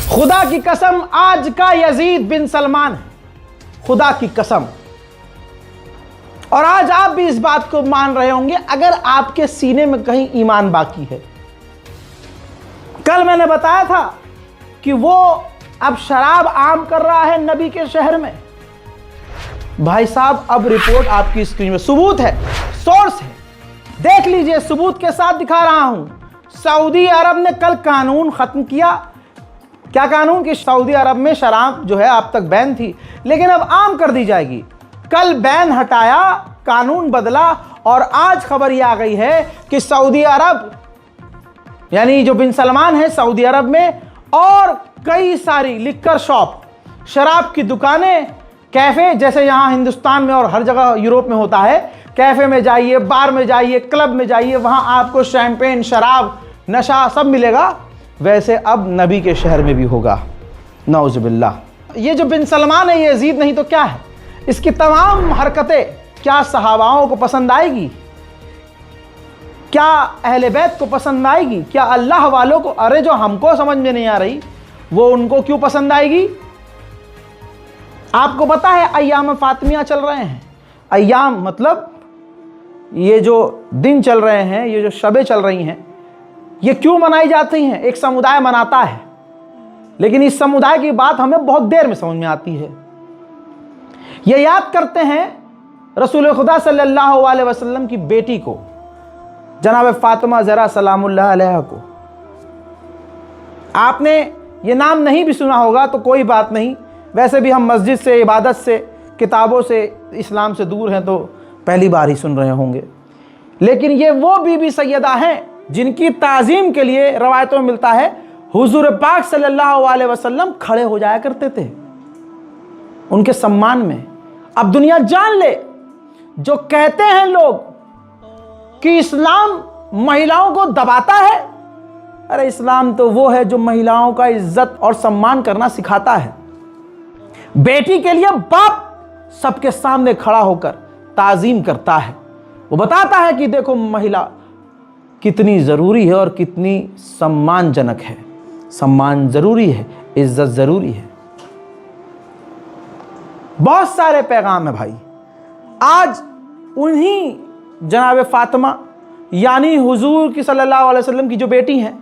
खुदा की कसम आज का यजीद बिन सलमान है, खुदा की कसम। और आज आप भी इस बात को मान रहे होंगे अगर आपके सीने में कहीं ईमान बाकी है। कल मैंने बताया था कि वो अब शराब आम कर रहा है नबी के शहर में। भाई साहब अब रिपोर्ट आपकी स्क्रीन में, सबूत है, सोर्स है, देख लीजिए, सबूत के साथ दिखा रहा हूं। सऊदी अरब ने कल कानून खत्म किया। क्या कानून? कि सऊदी अरब में शराब जो है अब तक बैन थी लेकिन अब आम कर दी जाएगी। कल बैन हटाया, कानून बदला और आज खबर यह आ गई है कि सऊदी अरब यानी जो बिन सलमान है सऊदी अरब में और कई सारी लिक्कर शॉप, शराब की दुकानें, कैफे, जैसे यहां हिंदुस्तान में और हर जगह यूरोप में होता है, कैफे में जाइए, बार में जाइए, क्लब में जाइए, वहां आपको शैंपेन, शराब, नशा सब मिलेगा। वैसे अब नबी के शहर में भी होगा, नौजुबिल्लाह। ये जो बिन सलमान है ये यजीद नहीं तो क्या है? इसकी तमाम हरकतें क्या सहाबाओं को पसंद आएगी? क्या अहले बैत को पसंद आएगी? क्या अल्लाह वालों को? अरे जो हमको समझ में नहीं आ रही वो उनको क्यों पसंद आएगी? आपको पता है अय्याम फातिमिया चल रहे हैं। अय्याम मतलब ये जो दिन चल रहे हैं, ये जो शबें चल रही हैं, ये क्यों मनाई जाती हैं? एक समुदाय मनाता है लेकिन इस समुदाय की बात हमें बहुत देर में समझ में आती है। ये याद करते हैं रसूल खुदा सल्लल्लाहु अलैहि वसल्लम की बेटी को, जनाब फातिमा ज़हरा सलामुल्लाह अलैहा को। आपने ये नाम नहीं भी सुना होगा तो कोई बात नहीं, वैसे भी हम मस्जिद से, इबादत से, किताबों से, इस्लाम से दूर हैं तो पहली बार ही सुन रहे होंगे। लेकिन ये वो बीबी सैयदा हैं जिनकी ताज़ीम के लिए रवायतों में मिलता है हुजूर पाक सल्लल्लाहु अलैहि वसल्लम खड़े हो जाया करते थे उनके सम्मान में। अब दुनिया जान ले, जो कहते हैं लोग कि इस्लाम महिलाओं को दबाता है, अरे इस्लाम तो वो है जो महिलाओं का इज्जत और सम्मान करना सिखाता है। बेटी के लिए बाप सबके सामने खड़ा होकर ताज़ीम करता है, वो बताता है कि देखो महिला कितनी ज़रूरी है और कितनी सम्मानजनक है। सम्मान ज़रूरी है, इज्जत ज़रूरी है। बहुत सारे पैगाम है भाई। आज उन्हीं जनाब फातिमा यानी हुजूर की सल्लल्लाहु अलैहि वसल्लम की जो बेटी हैं,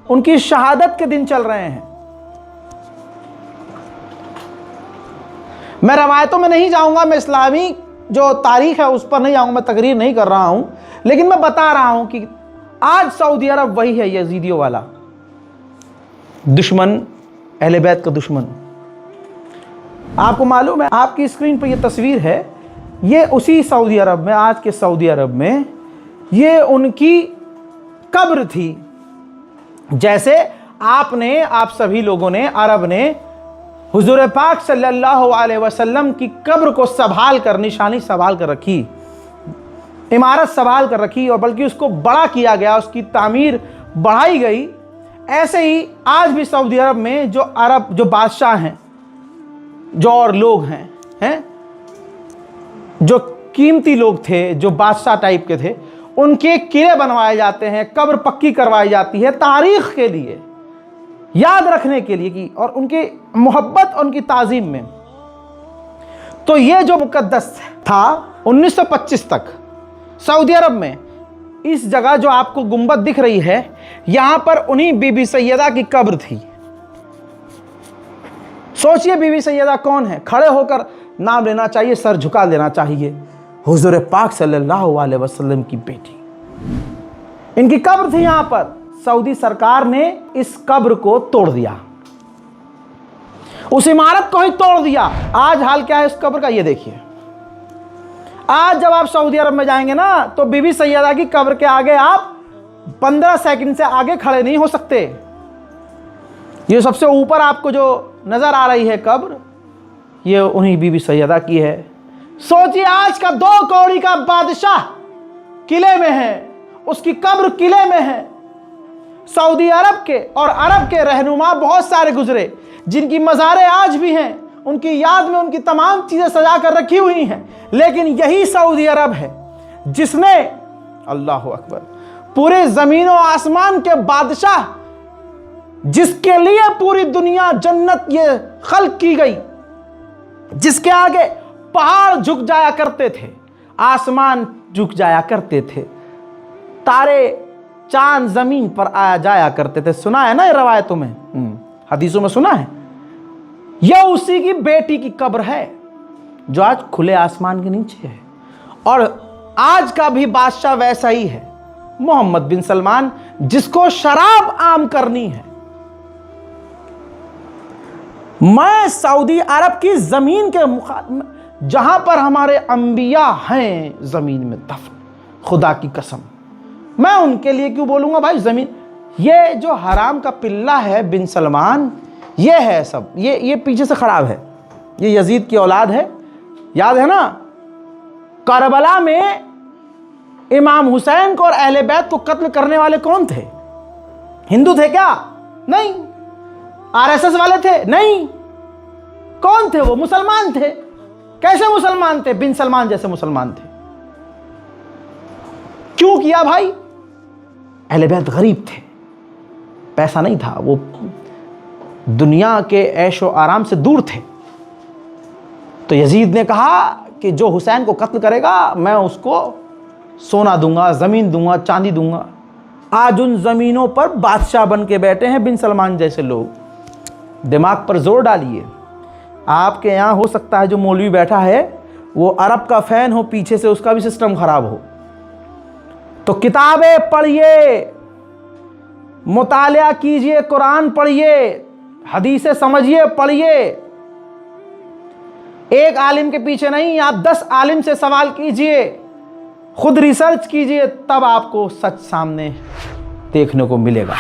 उनकी शहादत के दिन चल रहे हैं। मैं रवायतों में नहीं जाऊंगा, मैं इस्लामी जो तारीख है उस पर नहीं जाऊंगा, मैं तकरीर नहीं कर रहा हूं, लेकिन मैं बता रहा हूं कि आज सऊदी अरब वही है यजीदियों वाला दुश्मन, अहले बैत का दुश्मन। आपको मालूम है, आपकी स्क्रीन पर यह तस्वीर है, ये उसी सऊदी अरब में, आज के सऊदी अरब में ये उनकी कब्र थी। जैसे आपने, आप सभी लोगों ने, अरब ने हुजूर पाक सल्लल्लाहु अलैहि वसल्लम की कब्र को संभाल कर, निशानी संभाल कर रखी, इमारत संभाल कर रखी और बल्कि उसको बड़ा किया गया, उसकी तामीर बढ़ाई गई। ऐसे ही आज भी सऊदी अरब में जो बादशाह हैं, जो और लोग हैं जो कीमती लोग थे, जो बादशाह टाइप के थे, उनके किले बनवाए जाते हैं, कब्र पक्की करवाई जाती है तारीख के लिए, याद रखने के लिए कि और उनकी मोहब्बत और उनकी ताज़ीम में। तो ये जो मुकद्दस था 1925 तक सऊदी अरब में, इस जगह जो आपको गुंबद दिख रही है, यहां पर उन्हीं बीबी सैयदा की कब्र थी। सोचिए बीबी सैयदा कौन है? खड़े होकर नाम लेना चाहिए, सर झुका देना चाहिए। हुजूर पाक सल्लल्लाहु अलैहि वसल्लम की बेटी, इनकी कब्र थी यहां पर। सऊदी सरकार ने इस कब्र को तोड़ दिया, उस इमारत को ही तोड़ दिया। आज हाल क्या है इस कब्र का ये देखिए। आज जब आप सऊदी अरब में जाएंगे ना तो बीबी सैयदा की कब्र के आगे आप 15 सेकंड से आगे खड़े नहीं हो सकते। ये सबसे ऊपर आपको जो नजर आ रही है कब्र, ये उन्हीं बीबी सैयदा की है। सोचिए आज का 2 कौड़ी का बादशाह किले में है, उसकी कब्र किले में है। सऊदी अरब के और अरब के रहनुमा बहुत सारे गुजरे जिनकी मज़ारें आज भी हैं, उनकी याद में उनकी तमाम चीज़ें सजा कर रखी हुई हैं। लेकिन यही सऊदी अरब है जिसने, अल्लाह अकबर, पूरे ज़मीन और आसमान के बादशाह जिसके लिए पूरी दुनिया जन्नत ये खल्क की गई, जिसके आगे पहाड़ झुक जाया करते थे, आसमान झुक जाया करते थे, तारे चांद जमीन पर आया जाया करते थे। सुना है ना ये रवायतों में, हदीसों में सुना है। यह उसी की बेटी की कब्र है जो आज खुले आसमान के नीचे है। और आज का भी बादशाह वैसा ही है, मोहम्मद बिन सलमान, जिसको शराब आम करनी है। मैं सऊदी अरब की जमीन के जहां पर हमारे अंबिया हैं जमीन में दफन, खुदा की कसम, मैं उनके लिए क्यों बोलूंगा भाई जमीन। ये जो हराम का पिल्ला है बिन सलमान, ये है सब, ये पीछे से खराब है, ये यजीद की औलाद है। याद है ना करबला में इमाम हुसैन को और अहले बैत को कत्ल करने वाले कौन थे? हिंदू थे क्या? नहीं। आरएसएस वाले थे? नहीं। कौन थे वो? मुसलमान थे। कैसे मुसलमान थे? बिन सलमान जैसे मुसलमान थे। क्यों किया भाई? अहले बैत गरीब थे, पैसा नहीं था, वो दुनिया के ऐशो आराम से दूर थे। तो यजीद ने कहा कि जो हुसैन को कत्ल करेगा मैं उसको सोना दूंगा, जमीन दूंगा, चांदी दूंगा। आज उन जमीनों पर बादशाह बन के बैठे हैं बिन सलमान जैसे लोग। दिमाग पर जोर डालिए। आपके यहाँ हो सकता है जो मौलवी बैठा है वो अरब का फैन हो, पीछे से उसका भी सिस्टम खराब हो। तो किताबें पढ़िए, मुतालिया कीजिए, कुरान पढ़िए, हदीसें समझिए, पढ़िए। एक आलिम के पीछे नहीं, आप 10 आलिम से सवाल कीजिए, खुद रिसर्च कीजिए, तब आपको सच सामने देखने को मिलेगा।